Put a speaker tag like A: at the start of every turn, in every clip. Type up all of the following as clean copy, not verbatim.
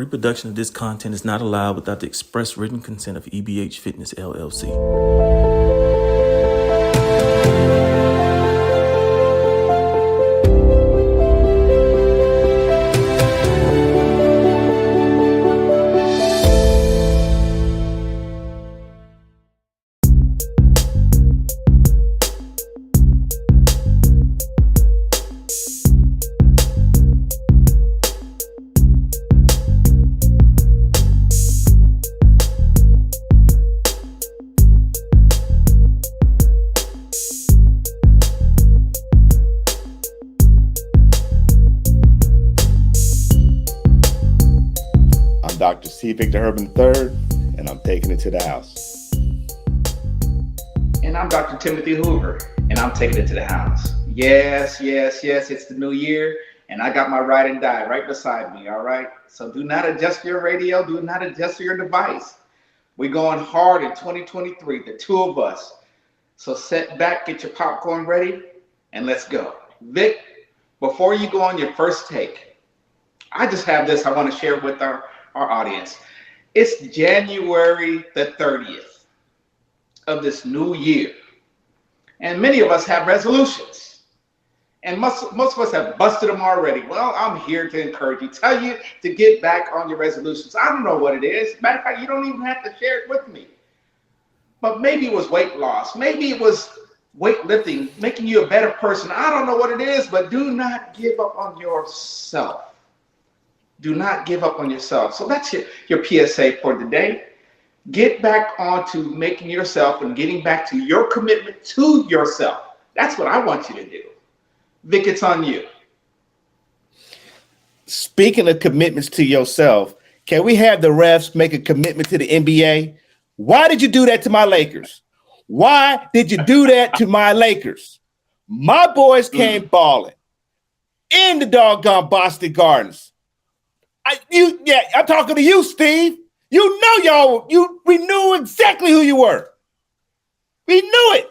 A: reproduction of this content is not allowed without the express written consent of EBH Fitness LLC.
B: Dr. C. Victor Herman III, and I'm taking it to the house.
C: And I'm Dr. Timothy Hoover, and I'm taking it to the house. Yes, it's the new year, and I got my ride and die right beside me, all right? So do not adjust your radio, do not adjust your device. We're going hard in 2023, the two of us. So sit back, get your popcorn ready, and let's go. Vic, before you go on your first take, I just have this I want to share with our audience. It's January the 30th of this new year. And many of us have resolutions. And most of us have busted them already. Well, I'm here to encourage you, tell you to get back on your resolutions. I don't know what it is. Matter of fact, you don't even have to share it with me. But maybe it was weight loss. Maybe it was weightlifting, making you a better person. I don't know what it is, but do not give up on yourself. Do not give up on yourself. So that's your PSA for today. Get back on to making yourself and getting back to your commitment to yourself. That's what I want you to do. Vic, it's on you.
B: Speaking of commitments to yourself, can we have the refs make a commitment to the NBA? Why did you do that to my Lakers? Why did you do that to my Lakers? My boys came balling in the doggone Boston Gardens. I'm talking to you, Steve. You know we knew exactly who you were. We knew it.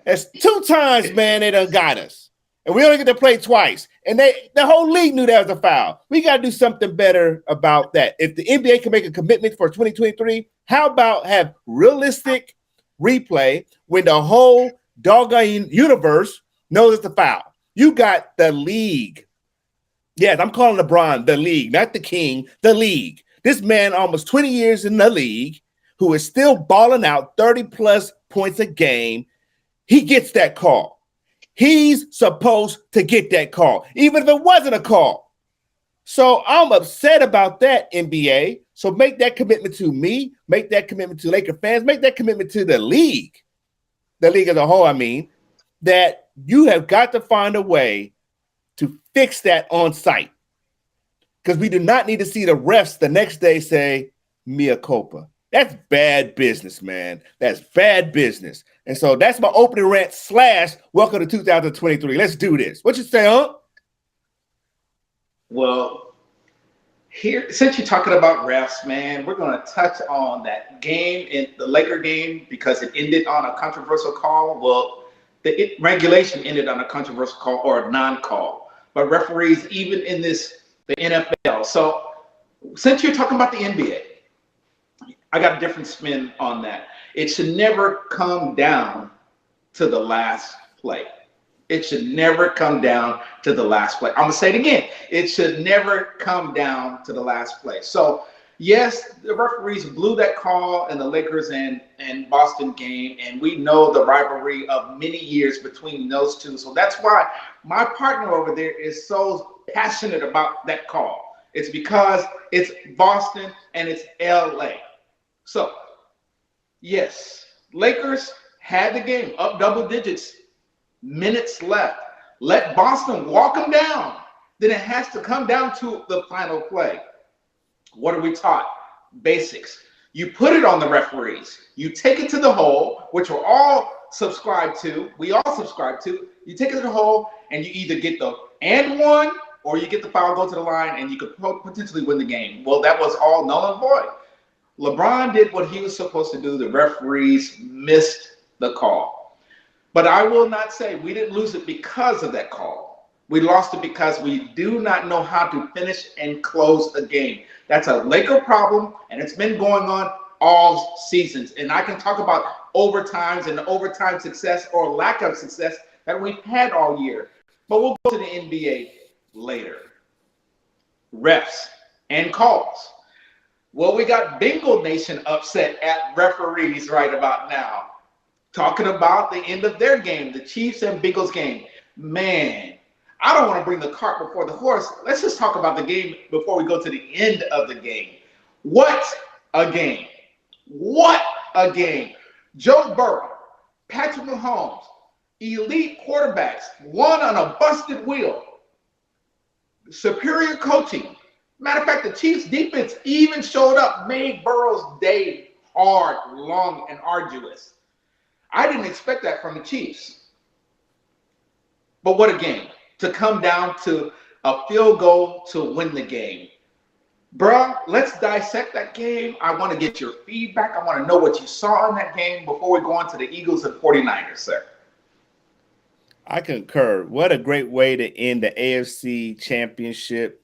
B: That's 2 times, man, they done got us. And we only get to play twice. And the whole league knew that was a foul. We got to do something better about that. If the NBA can make a commitment for 2023, how about have realistic replay when the whole doggone universe knows it's a foul? You got the league. Yes, I'm calling LeBron the league, not the king, the league. This man almost 20 years in the league who is still balling out 30-plus points a game. He gets that call. He's supposed to get that call, even if it wasn't a call. So I'm upset about that, NBA. So make that commitment to me, make that commitment to Laker fans, make that commitment to the league as a whole, that you have got to find a way to fix that on site, because we do not need to see the refs the next day say mea culpa. That's bad business, man. That's bad business. And so that's my opening rant / welcome to 2023. Let's do this. What you say, huh?
C: Well, here, since you're talking about refs, man, we're going to touch on that game, in the Laker game, because it ended on a controversial call. Well, the regulation ended on a controversial call or a non-call. But referees, even in the NFL. So since you're talking about the NBA, I got a different spin on that. It should never come down to the last play. It should never come down to the last play. I'm going to say it again. It should never come down to the last play. So, yes, the referees blew that call in the Lakers and Boston game, and we know the rivalry of many years between those two. So that's why my partner over there is so passionate about that call. It's because it's Boston and it's LA. So, yes, Lakers had the game up double digits, minutes left. Let Boston walk them down. Then it has to come down to the final play. What are we taught? Basics. You put it on the referees. You take it to the hole, which we're all subscribed to. We all subscribe to. You take it to the hole, and you either get the and one, or you get the foul, go to the line, and you could potentially win the game. Well, that was all null and void. LeBron did what he was supposed to do. The referees missed the call. But I will not say we didn't lose it because of that call. We lost it because we do not know how to finish and close a game. That's a Laker problem, and it's been going on all seasons. And I can talk about overtimes and the overtime success or lack of success that we've had all year. But we'll go to the NBA later. Refs and calls. Well, we got Bengal Nation upset at referees right about now. Talking about the end of their game, the Chiefs and Bengals game. Man, I don't want to bring the cart before the horse. Let's just talk about the game before we go to the end of the game. What a game. What a game. Joe Burrow, Patrick Mahomes, elite quarterbacks, one on a busted wheel. Superior coaching. Matter of fact, the Chiefs defense even showed up, made Burrow's day hard, long, and arduous. I didn't expect that from the Chiefs. But what a game. To come down to a field goal to win the game. Bruh, let's dissect that game. I want to get your feedback. I want to know what you saw in that game before we go on to the Eagles and 49ers, sir.
B: I concur. What a great way to end the AFC championship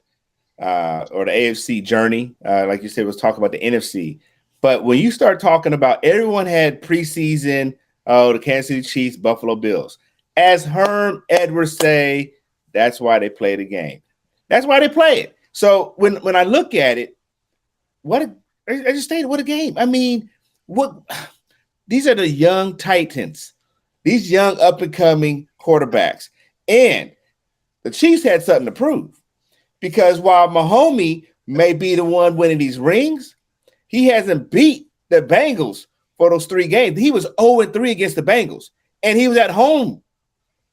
B: or the AFC journey. Like you said, was talking about the NFC. But when you start talking about everyone had preseason, the Kansas City Chiefs, Buffalo Bills. As Herm Edwards say, that's why they play the game. That's why they play it. So when I look at it, I just stated, what a game. I mean, these are the young Titans, these young up-and-coming quarterbacks. And the Chiefs had something to prove because while Mahomes may be the one winning these rings, he hasn't beat the Bengals for those 3 games. He was 0-3 against the Bengals, and he was at home.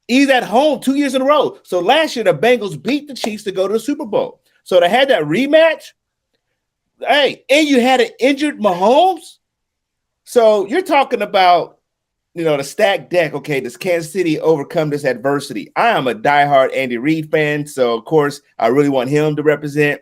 B: He's at home 2 years in a row. So last year, the Bengals beat the Chiefs to go to the Super Bowl. So to have that rematch, hey, and you had an injured Mahomes. So you're talking about, the stacked deck. Okay, does Kansas City overcome this adversity? I am a diehard Andy Reid fan, so of course I really want him to represent.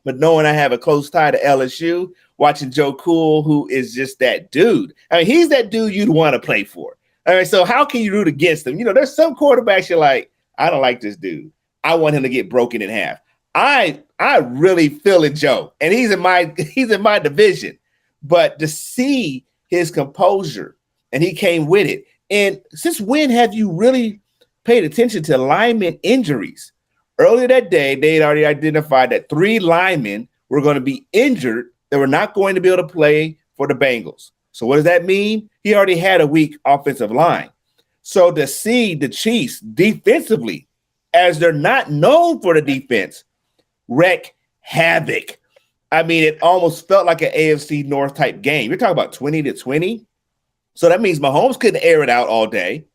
B: But knowing I have a close tie to LSU, watching Joe Cool, who is just that dude. I mean, he's that dude you'd want to play for. All right, so how can you root against him? There's some quarterbacks you're like, I don't like this dude. I want him to get broken in half. I really feel it, Joe, and he's in my division. But to see his composure, and he came with it. And since when have you really paid attention to lineman injuries? Earlier that day, they had already identified that 3 linemen were going to be injured. They were not going to be able to play for the Bengals. So what does that mean? He already had a weak offensive line. So to see the Chiefs defensively, as they're not known for the defense, wreak havoc. I mean, it almost felt like an AFC North type game. You're talking about 20-20. So that means Mahomes couldn't air it out all day.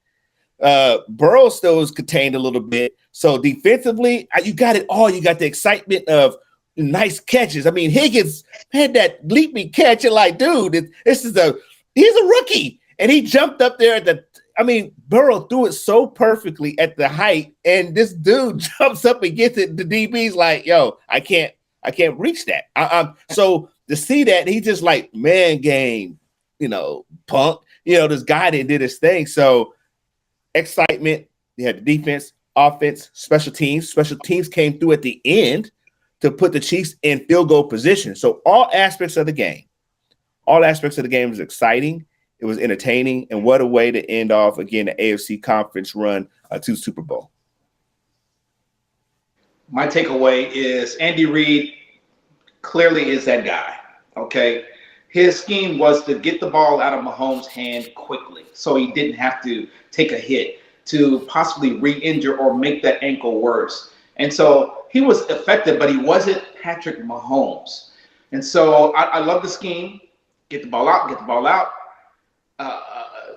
B: Burrow still was contained a little bit. So defensively, you got it all. You got the excitement of nice catches. I mean, Higgins had that leaping catch. You're like, dude, he's a rookie. And he jumped up there Burrow threw it so perfectly at the height. And this dude jumps up and gets it. The DB's like, yo, I can't reach that. So to see that, he just like, man game, punk, this guy that did his thing. So excitement, you had the defense, offense, special teams. Special teams came through at the end to put the Chiefs in field goal position. So all aspects of the game was exciting. It was entertaining. And what a way to end off, again, the AFC conference run to Super Bowl.
C: My takeaway is Andy Reid clearly is that guy, okay? His scheme was to get the ball out of Mahomes' hand quickly so he didn't have to take a hit to possibly re-injure or make that ankle worse. And so he was effective, but he wasn't Patrick Mahomes. And so I love the scheme. Get the ball out.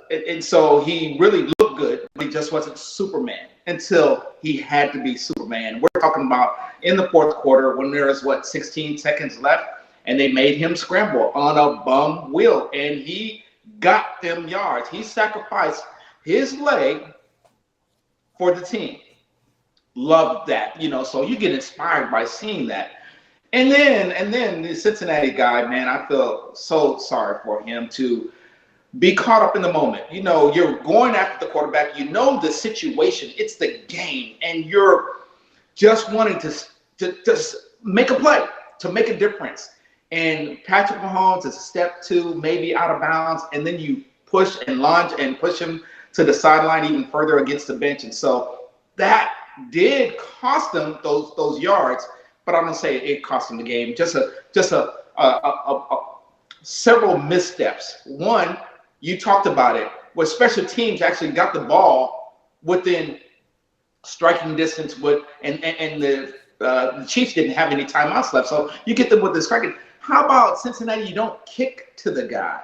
C: And so he really looked good, but he just wasn't Superman until he had to be Superman. We're talking about in the fourth quarter when there was, 16 seconds left, and they made him scramble on a bum wheel, and he got them yards. He sacrificed his leg for the team. Loved that, so you get inspired by seeing that. And then the Cincinnati guy, man, I feel so sorry for him to be caught up in the moment. You know, you're going after the quarterback. You know the situation. It's the game, and you're just wanting to just make a play, to make a difference. And Patrick Mahomes is a step two, maybe out of bounds, and then you push and lunge and push him to the sideline even further against the bench. And so that did cost them those yards, but I'm gonna say it cost them the game. Just a several missteps. One, you talked about it, where special teams actually got the ball within striking distance with, and the Chiefs didn't have any timeouts left, so you get them with the striking. How about Cincinnati? You don't kick to the guy.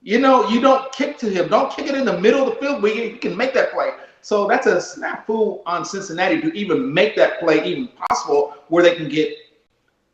C: You know, you don't kick to him. Don't kick it in the middle of the field where you can make that play. So that's a snafu on Cincinnati to even make that play even possible where they can get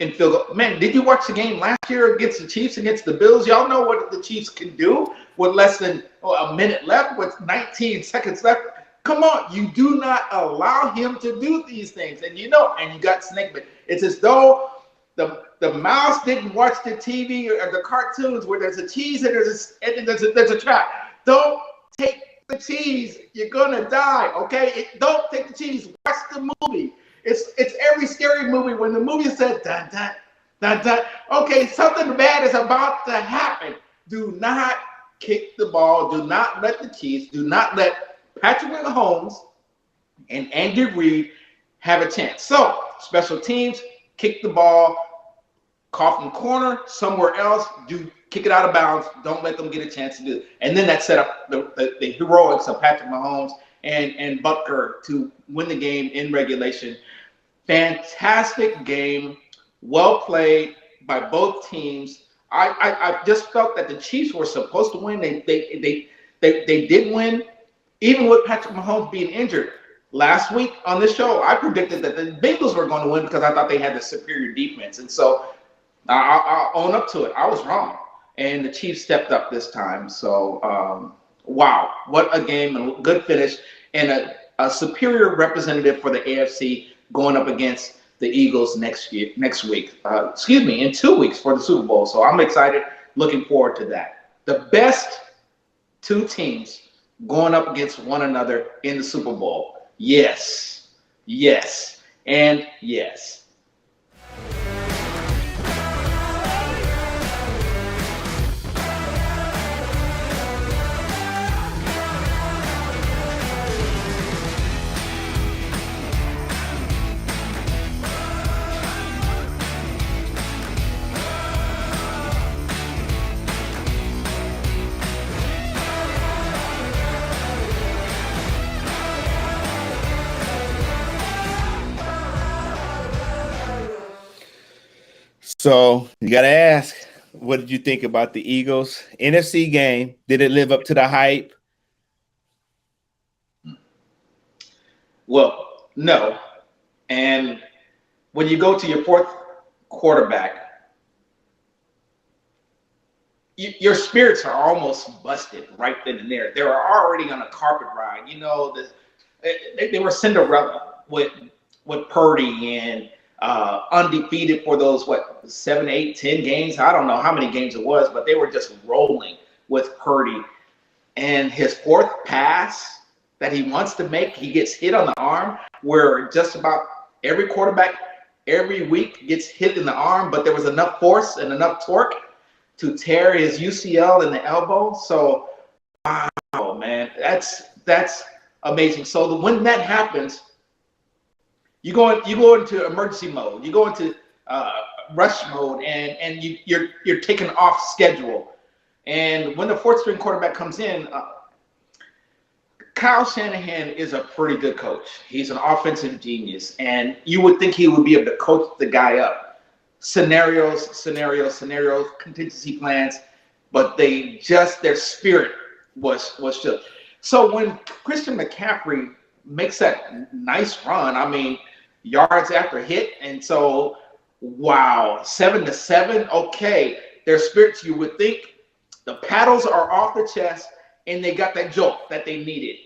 C: in field goal. Man, did you watch the game last year against the Chiefs, against the Bills? Y'all know what the Chiefs can do with less than a minute left, with 19 seconds left. Come on, you do not allow him to do these things. And you know, and you got snake bit. It's as though the mouse didn't watch the TV or the cartoons where there's a cheese and there's a trap. Don't take the cheese. You're gonna die. Okay? Don't take the cheese. Watch the movie. It's every scary movie when the movie says dun dun dun dun. Okay, something bad is about to happen. Do not kick the ball. Do not let the Chiefs. Do not let Patrick Mahomes and Andy Reid have a chance. So special teams, kick the ball, call from corner, somewhere else, kick it out of bounds. Don't let them get a chance to do it. And then that set up the heroics of Patrick Mahomes and Butker to win the game in regulation. Fantastic game, well played by both teams. I just felt that the Chiefs were supposed to win. They did win, even with Patrick Mahomes being injured. Last week on this show, I predicted that the Bengals were going to win because I thought they had the superior defense. And so I'll own up to it. I was wrong. And the Chiefs stepped up this time. So, wow, what a game, a good finish, and a superior representative for the AFC going up against the Eagles next week. In 2 weeks for the Super Bowl. So I'm excited, looking forward to that. The best two teams going up against one another in the Super Bowl. Yes, yes, and yes.
B: So you got to ask, what did you think about the Eagles NFC game? Did it live up to the hype?
C: Well, no. And when you go to your fourth quarterback, your spirits are almost busted right then and there. They were already on a carpet ride. You know, they were Cinderella with Purdy and undefeated for those 7, 8, 10 games. I don't know how many games it was, but they were just rolling with Purdy. And his fourth pass that he wants to make, he gets hit on the arm, where just about every quarterback every week gets hit in the arm, but there was enough force and enough torque to tear his UCL in the elbow. So, wow, man, that's amazing. So when that happens, you go into emergency mode. You go into rush mode, and you're taken off schedule. And when the fourth string quarterback comes in, Kyle Shanahan is a pretty good coach. He's an offensive genius, and you would think he would be able to coach the guy up. Scenarios, contingency plans, but their spirit was shook. So when Christian McCaffrey makes that nice run, I mean, yards after hit, and so wow, 7-7. Okay, their spirits, you would think the paddles are off the chest, and they got that jolt that they needed,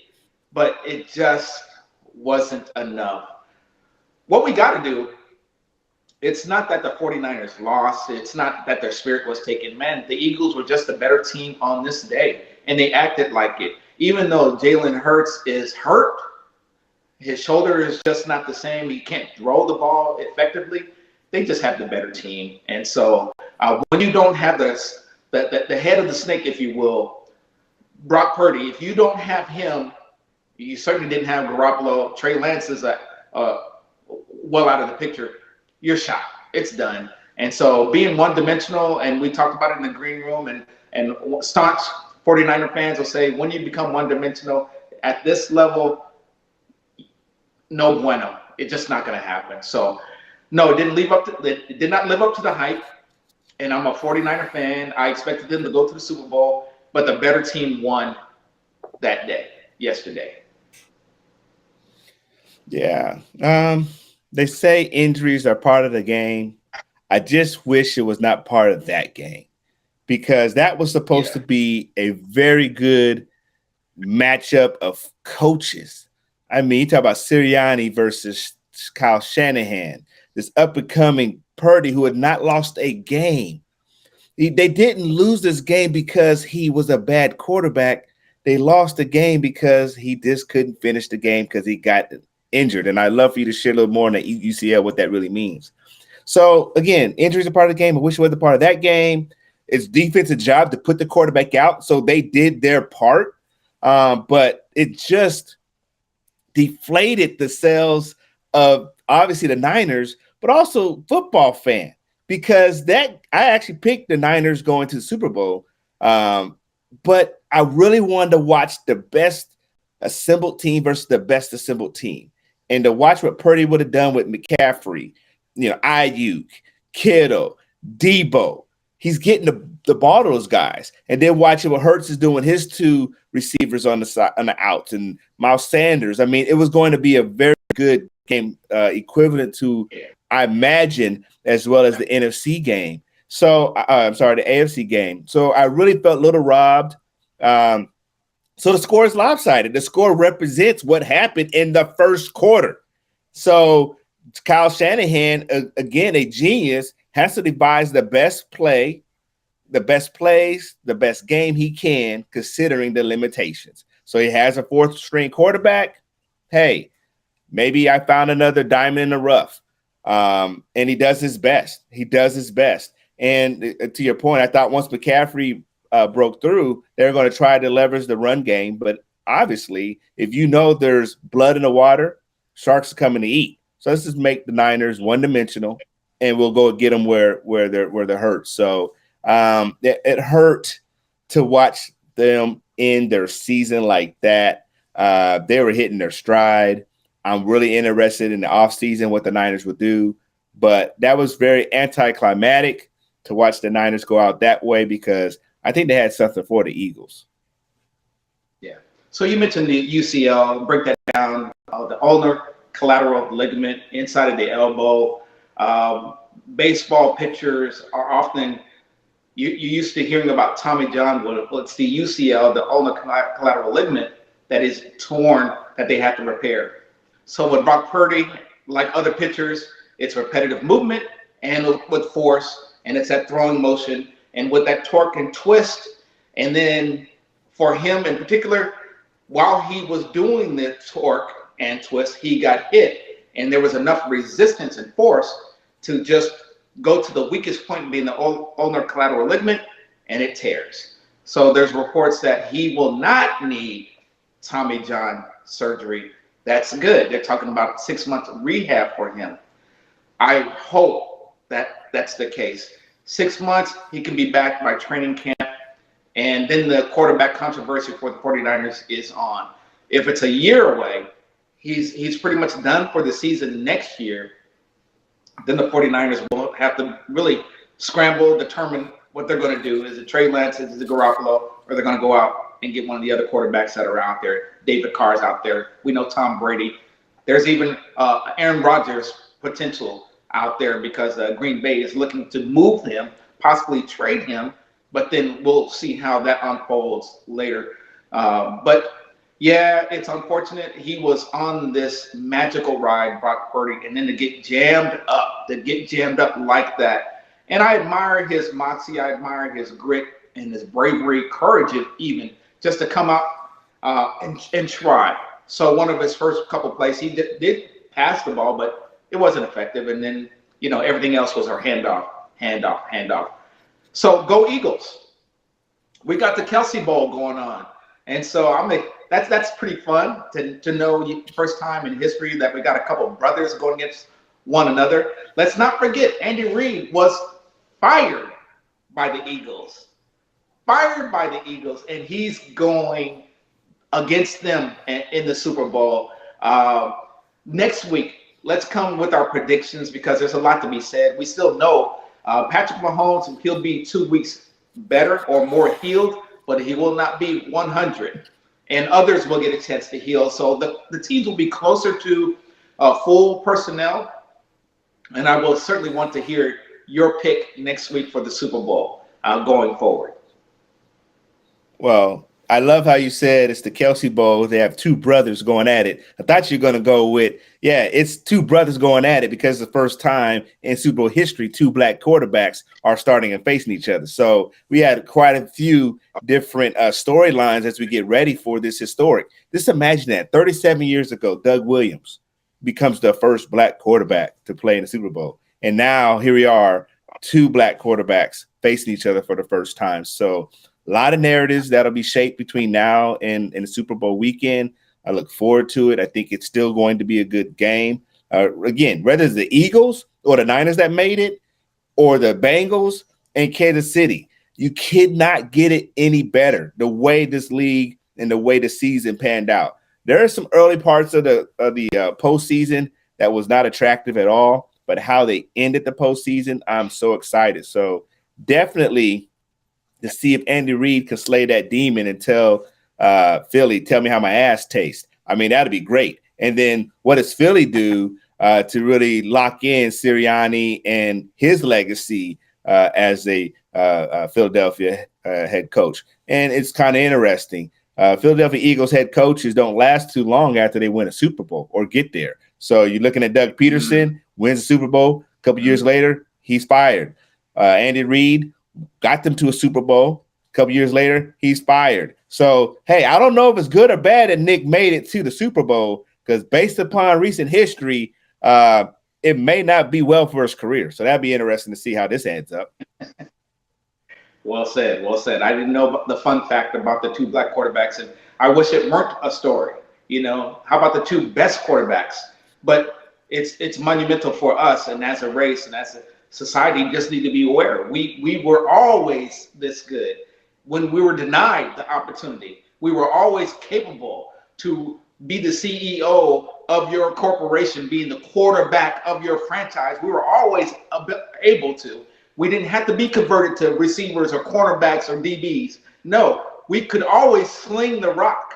C: but it just wasn't enough. What we got to do it's not that the 49ers lost. It's not that their spirit was taken. Man, the Eagles were just a better team on this day, and they acted like it. Even though Jalen Hurts is hurt, his shoulder is just not the same. He can't throw the ball effectively. They just have the better team. And so when you don't have the head of the snake, if you will, Brock Purdy, if you don't have him, you certainly didn't have Garoppolo. Trey Lance is well out of the picture. You're shot. It's done. And so being one-dimensional, and we talked about it in the green room, and staunch 49er fans will say, when you become one-dimensional at this level, no bueno. It's just not going to happen. So, no, it did not live up to the hype. And I'm a 49er fan. I expected them to go to the Super Bowl, but the better team won that day, yesterday.
B: Yeah. They say injuries are part of the game. I just wish it was not part of that game, because that was supposed to be a very good matchup of coaches. I mean, you talk about Sirianni versus Kyle Shanahan, this up-and-coming Purdy who had not lost a game. They didn't lose this game because he was a bad quarterback. They lost the game because he just couldn't finish the game because he got injured. And I'd love for you to share a little more on the UCL, what that really means. So, again, injuries are part of the game. I wish it was a part of that game. It's defensive job to put the quarterback out, so they did their part. But it just deflated the sales of obviously the Niners, but also football fan, because I actually picked the Niners going to the Super Bowl. But I really wanted to watch the best assembled team versus the best assembled team, and to watch what Purdy would have done with McCaffrey, Ayuk, Kittle, Debo. He's getting the ball to those guys, and then watching what Hurts is doing, his two receivers on the side, on the outs, and Miles Sanders. I mean, it was going to be a very good game, equivalent to, I imagine, as well as the NFC game. So, I'm sorry, the AFC game. So I really felt a little robbed. So the score is lopsided. The score represents what happened in the first quarter. So Kyle Shanahan, again, a genius, has to devise the best play, the best plays, the best game he can, considering the limitations. So he has a fourth string quarterback. Hey, maybe I found another diamond in the rough. And he does his best. And to your point, I thought once McCaffrey broke through, they're going to try to leverage the run game. But obviously, if there's blood in the water, sharks are coming to eat. So let's just make the Niners one-dimensional, and we'll go get them where they're hurt. So it hurt to watch them end their season like that. They were hitting their stride. I'm really interested in the offseason, what the Niners would do. But that was very anticlimactic to watch the Niners go out that way, because I think they had something for the Eagles.
C: Yeah. So you mentioned the UCL. Break that down. The ulnar collateral ligament inside of the elbow. Baseball pitchers are often, you used to hearing about Tommy John. Well, it's the UCL, the ulnar collateral ligament, that is torn, that they have to repair. So with Brock Purdy, like other pitchers, it's repetitive movement and with force, and it's that throwing motion, and with that torque and twist. And then for him in particular, while he was doing the torque and twist, he got hit, and there was enough resistance and force to just go to the weakest point, being the ulnar collateral ligament, and it tears. So there's reports that he will not need Tommy John surgery. That's good. They're talking about 6 months of rehab for him. I hope that that's the case. 6 months, he can be back by training camp, and then the quarterback controversy for the 49ers is on. If it's a year away, he's pretty much done for the season next year. Then the 49ers will have to really scramble, determine what they're going to do. Is it Trey Lance? Is it Garoppolo? Or they're going to go out and get one of the other quarterbacks that are out there. David Carr's out there. We know Tom Brady. There's even Aaron Rodgers potential out there, because Green Bay is looking to move him, possibly trade him. But then we'll see how that unfolds later. But Yeah, it's unfortunate. He was on this magical ride, Brock Purdy, and then to get jammed up like that. And I admire his moxie. I admire his grit and his bravery, courage, even just to come out and try. So one of his first couple plays, he did pass the ball, but it wasn't effective. And then, everything else was our handoff, handoff, handoff. So go Eagles. We got the Kelsey Bowl going on. And so that's pretty fun to know first time in history that we got a couple of brothers going against one another. Let's not forget Andy Reid was fired by the Eagles. Fired by the Eagles, and he's going against them in the Super Bowl. Next week, let's come with our predictions because there's a lot to be said. We still know Patrick Mahomes, he'll be 2 weeks better or more healed, but he will not be 100. And others will get a chance to heal. So the teams will be closer to full personnel. And I will certainly want to hear your pick next week for the Super Bowl going forward.
B: Well, I love how you said it's the Kelsey Bowl. They have two brothers going at it. I thought you were going to go with, it's two brothers going at it because it's the first time in Super Bowl history, two black quarterbacks are starting and facing each other. So we had quite a few different storylines as we get ready for this historic. Just imagine that 37 years ago, Doug Williams becomes the first black quarterback to play in the Super Bowl. And now here we are, two black quarterbacks facing each other for the first time. So a lot of narratives that'll be shaped between now and the Super Bowl weekend. I look forward to it. I think it's still going to be a good game. Again, whether it's the Eagles or the Niners that made it or the Bengals and Kansas City, you could not get it any better the way this league and the way the season panned out. There are some early parts of the postseason that was not attractive at all, but how they ended the postseason, I'm so excited. So definitely to see if Andy Reid can slay that demon and tell Philly, tell me how my ass tastes. I mean, that'd be great. And then what does Philly do to really lock in Sirianni and his legacy as a Philadelphia head coach? And it's kind of interesting. Philadelphia Eagles head coaches don't last too long after they win a Super Bowl or get there. So you're looking at Doug Peterson, wins the Super Bowl. A couple years later, he's fired. Andy Reid got them to a Super Bowl. A couple years later, he's fired. So, hey, I don't know if it's good or bad that Nick made it to the Super Bowl because based upon recent history, it may not be well for his career. So that'd be interesting to see how this ends up.
C: Well said. Well said. I didn't know the fun fact about the two black quarterbacks, and I wish it weren't a story. How about the two best quarterbacks? But it's monumental for us, and as a race and as a society, just need to be aware. We were always this good. When we were denied the opportunity, we were always capable to be the CEO of your corporation, being the quarterback of your franchise. We were always able to. We didn't have to be converted to receivers or cornerbacks or DBs. No, we could always sling the rock.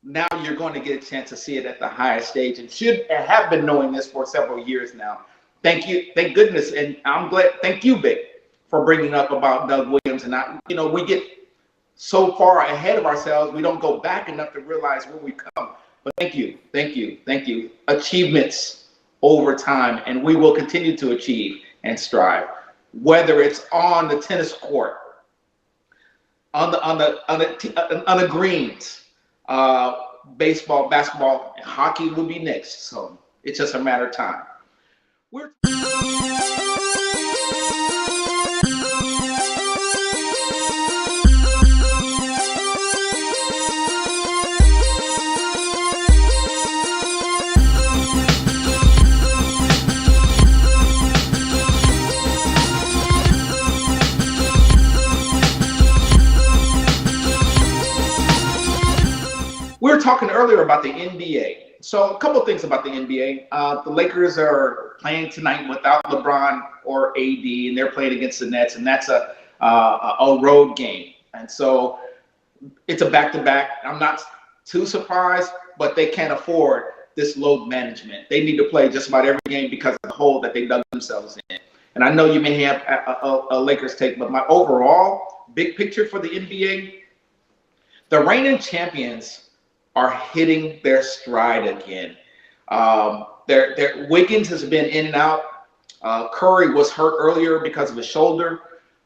C: Now you're going to get a chance to see it at the highest stage, and should have been knowing this for several years now. Thank you. Thank goodness. And I'm glad. Thank you, Vic, for bringing up about Doug Williams. And we get so far ahead of ourselves, we don't go back enough to realize where we come. But thank you. Thank you. Thank you. Achievements over time, and we will continue to achieve and strive, whether it's on the tennis court, on the greens, baseball, basketball, and hockey will be next. So it's just a matter of time. We were talking earlier about the NBA. So a couple of things about the NBA. The Lakers are playing tonight without LeBron or AD, and they're playing against the Nets, and that's a road game. And so it's a back-to-back. I'm not too surprised, but they can't afford this load management. They need to play just about every game because of the hole that they dug themselves in. And I know you may have a Lakers take, but my overall big picture for the NBA, the reigning champions are hitting their stride again. Their Wiggins has been in and out. Curry was hurt earlier because of his shoulder,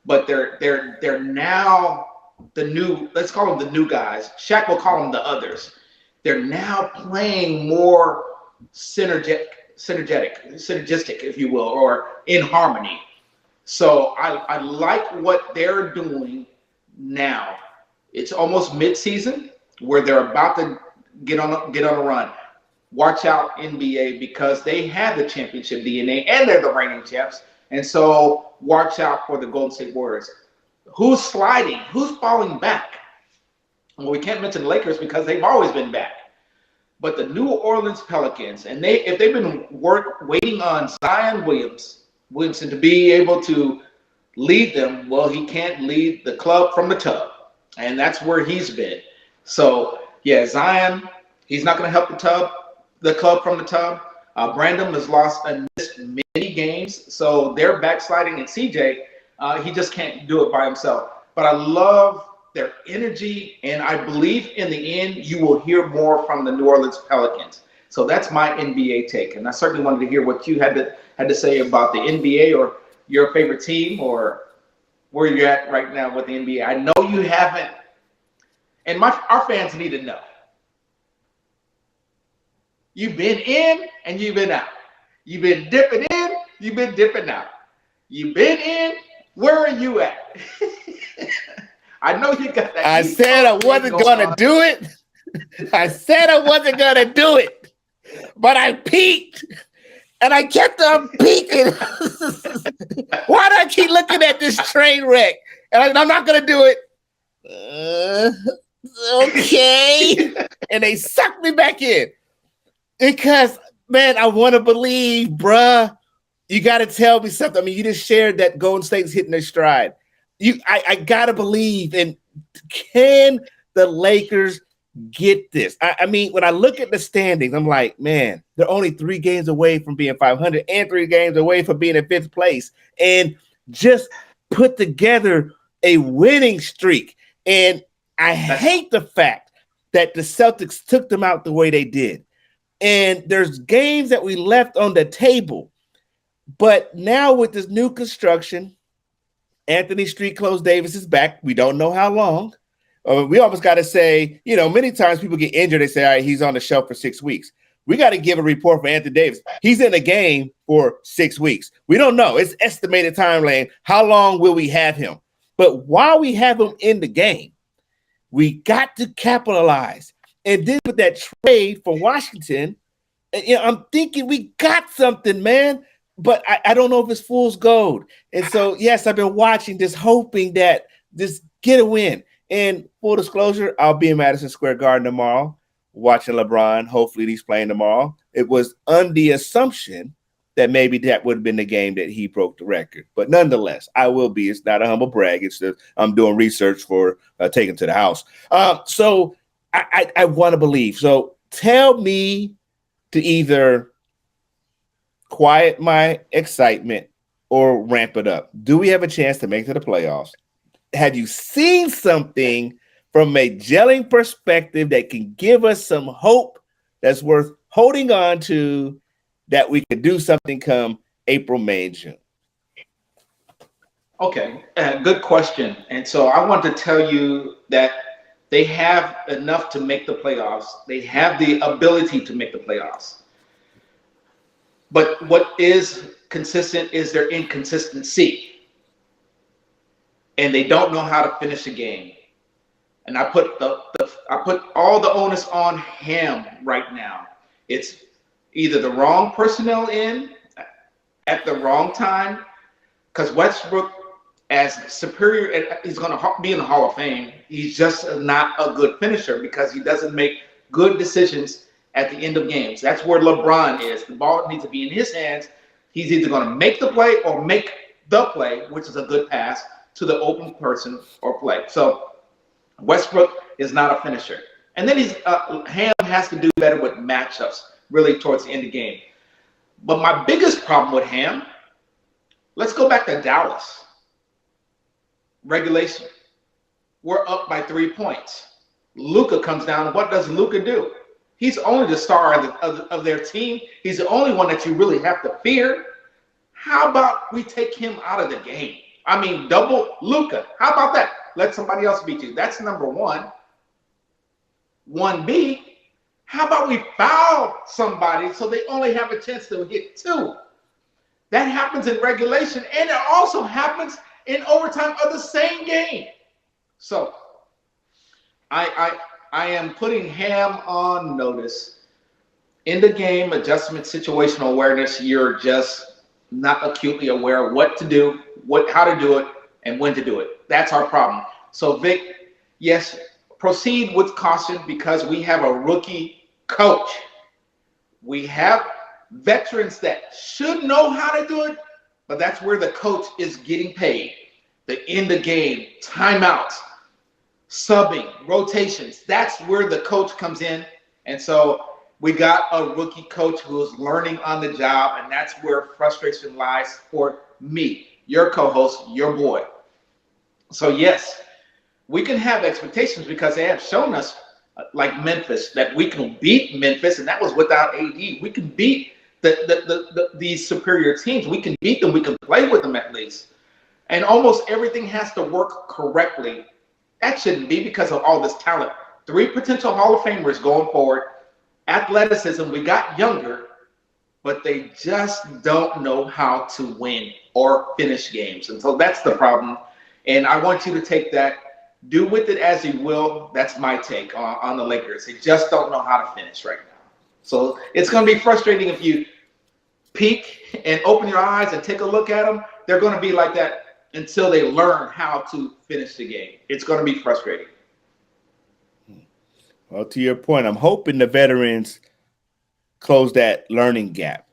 C: but they're now the new, let's call them the new guys. Shaq will call them the others. They're now playing more synergistic, if you will, or in harmony. So I like what they're doing now. It's almost mid-season where they're about to get on a run. Watch out, NBA, because they have the championship DNA and they're the reigning champs. And so watch out for the Golden State Warriors. Who's sliding? Who's falling back? Well, we can't mention the Lakers because they've always been back. But the New Orleans Pelicans, and if they've been waiting on Zion Williamson to be able to lead them, well, he can't lead the club from the tub. And that's where he's been. So, yeah, Zion, he's not going to help the club from the tub. Brandon has lost and missed many games, so they're backsliding. And CJ, he just can't do it by himself. But I love their energy, and I believe in the end you will hear more from the New Orleans Pelicans. So that's my NBA take, and I certainly wanted to hear what you had to say about the NBA or your favorite team or where you're at right now with the NBA. I know you haven't, and our fans need to know. You've been in and you've been out. You've been dipping in, you've been dipping out. You've been in, where are you at? I know you got that.
B: I said I wasn't going to do it. I said I wasn't going to do it. But I peaked. And I kept on peeking. Why do I keep looking at this train wreck? And I'm not going to do it. Okay. And they sucked me back in. Because, man, I want to believe, bruh. You got to tell me something. I mean, you just shared that Golden State's hitting their stride. I got to believe. And can the Lakers get this? I mean, when I look at the standings, I'm like, man, they're only 3 games away from being 500 and 3 games away from being in 5th place. And just put together a winning streak. And I hate the fact that the Celtics took them out the way they did. And there's games that we left on the table. But now with this new construction, Anthony Street Clothes Davis is back. We don't know how long. We almost got to say, many times people get injured. They say, all right, he's on the shelf for 6 weeks. We got to give a report for Anthony Davis. He's in the game for 6 weeks. We don't know. It's estimated timeline. How long will we have him? But while we have him in the game, we got to capitalize. And then with that trade for Washington, I'm thinking we got something, man. But I don't know if it's fool's gold. And so, yes, I've been watching this, hoping that this get a win. And full disclosure, I'll be in Madison Square Garden tomorrow watching LeBron. Hopefully he's playing tomorrow. It was on the assumption that maybe that would have been the game that he broke the record. But nonetheless, I will be. It's not a humble brag. It's just I'm doing research for taking to the house. So I want to believe. So tell me to either quiet my excitement or ramp it up. Do we have a chance to make it to the playoffs? Have you seen something from a gelling perspective that can give us some hope that's worth holding on to, that we could do something come April, May, June?
C: Okay, good question. And so I want to tell you that they have enough to make the playoffs. They have the ability to make the playoffs. But what is consistent is their inconsistency. And they don't know how to finish a game. And I put all the onus on him right now. It's either the wrong personnel in at the wrong time, because Westbrook, as superior, and he's going to be in the Hall of Fame, he's just not a good finisher because he doesn't make good decisions at the end of games. That's where LeBron is. The ball needs to be in his hands. He's either going to make the play or make the play, which is a good pass to the open person or play. So Westbrook is not a finisher. And then Ham has to do better with matchups really towards the end of the game. But my biggest problem with Ham, let's go back to Dallas. Regulation. We're up by 3 points. Luka comes down. What does Luka do? He's only the star of their team. He's the only one that you really have to fear. How about we take him out of the game? I mean, double Luka. How about that? Let somebody else beat you. That's number one. 1B, how about we foul somebody so they only have a chance to hit 2? That happens in regulation, and it also happens in overtime of the same game. So I am putting Ham on notice. In the game, adjustment, situational awareness, you're just not acutely aware of what to do, how to do it, and when to do it. That's our problem. So Vic, yes, proceed with caution because we have a rookie coach. We have veterans that should know how to do it, but that's where the coach is getting paid. The end of game, timeouts, subbing, rotations. That's where the coach comes in. And so we got a rookie coach who is learning on the job, and that's where frustration lies for me, your co-host, your boy. So yes, we can have expectations because they have shown us, like Memphis, that we can beat Memphis, and that was without AD. We can beat these superior teams. We can beat them. We can play with them at least. And almost everything has to work correctly. That shouldn't be because of all this talent. 3 potential Hall of Famers going forward. Athleticism, we got younger, but they just don't know how to win or finish games. And so that's the problem. And I want you to take that, do with it as you will. That's my take on the Lakers. They just don't know how to finish right now. So it's going to be frustrating if you peek and open your eyes and take a look at them. They're going to be like that until they learn how to finish the game. It's going to be frustrating.
B: Well, to your point, I'm hoping the veterans close that learning gap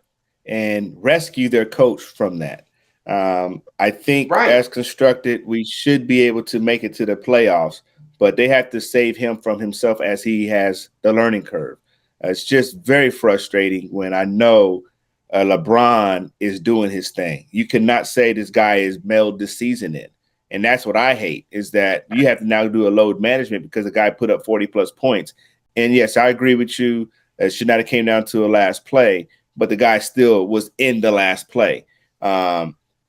B: and rescue their coach from that. I think as constructed, we should be able to make it to the playoffs, but they have to save him from himself as he has the learning curve. It's just very frustrating when I know LeBron is doing his thing. You cannot say this guy is mailed this season in. And that's what I hate, is that you have to now do a load management because the guy put up 40-plus points. And, yes, I agree with you. It should not have came down to a last play, but the guy still was in the last play.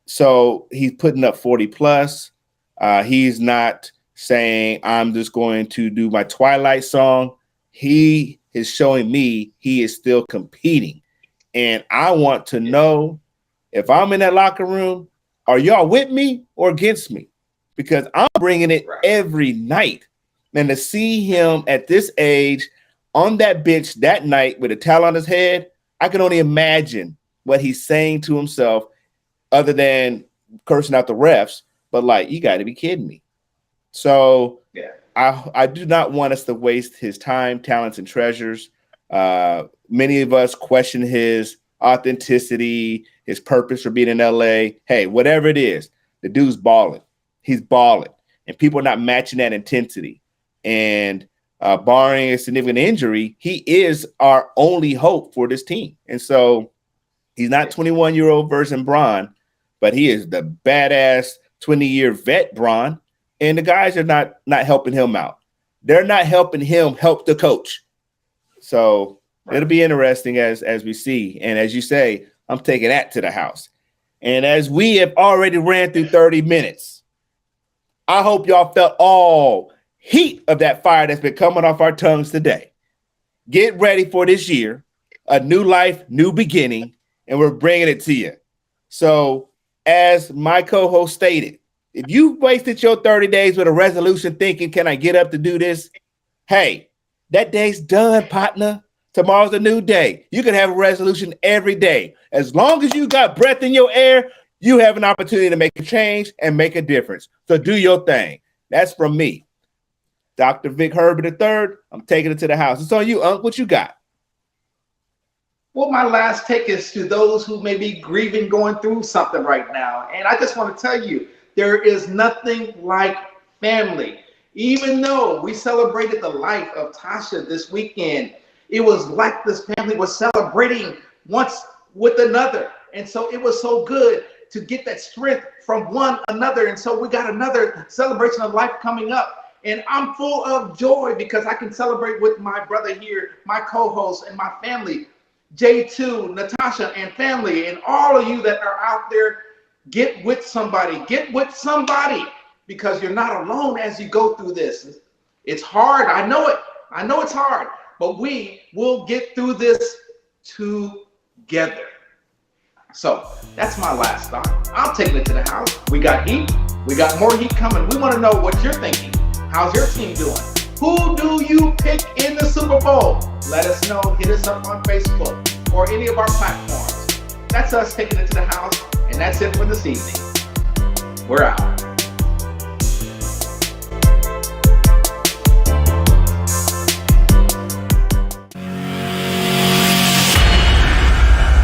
B: So he's putting up 40-plus. He's not saying, I'm just going to do my Twilight song. He is showing me he is still competing. And I want to know, if I'm in that locker room, are y'all with me or against me? Because I'm bringing it every night. And to see him at this age on that bench that night with a towel on his head, I can only imagine what he's saying to himself other than cursing out the refs. But, like, you got to be kidding me. So I do not want us to waste his time, talents, and treasures. Many of us question his authenticity, his purpose for being in LA. Hey, whatever it is, the dude's balling. He's balling. And people are not matching that intensity. And barring a significant injury, he is our only hope for this team. And so he's not 21-year-old version Bron, but he is the badass 20-year vet Bron. And the guys are not helping him out. They're not helping him help the coach. So it'll be interesting as we see. And as you say, I'm taking that to the house. And as we have already ran through 30 minutes, I hope y'all felt all heat of that fire that's been coming off our tongues today. Get ready for this year, a new life, new beginning, and we're bringing it to you. So as my co-host stated, if you wasted your 30 days with a resolution thinking, can I get up to do this? Hey, that day's done, partner. Tomorrow's a new day. You can have a resolution every day. As long as you got breath in your air, you have an opportunity to make a change and make a difference. So do your thing. That's from me. Dr. Vic Herbert III, I'm taking it to the house. It's on you, Unc. What you got?
C: Well, my last take is to those who may be grieving, going through something right now. And I just want to tell you, there is nothing like family. Even though we celebrated the life of Tasha this weekend, it was like this family was celebrating once with another. And so it was so good to get that strength from one another. And so we got another celebration of life coming up. And I'm full of joy because I can celebrate with my brother here, my co-host, and my family, J2, Natasha, and family, and all of you that are out there. Get with somebody. Get with somebody because you're not alone as you go through this. It's hard. I know it. I know it's hard, but we will get through this together. So that's my last thought. I'm taking it to the house. We got heat. We got more heat coming. We want to know what you're thinking. How's your team doing? Who do you pick in the Super Bowl? Let us know. Hit us up on Facebook or any of our platforms. That's us taking it to the house, and that's it for this evening. We're out.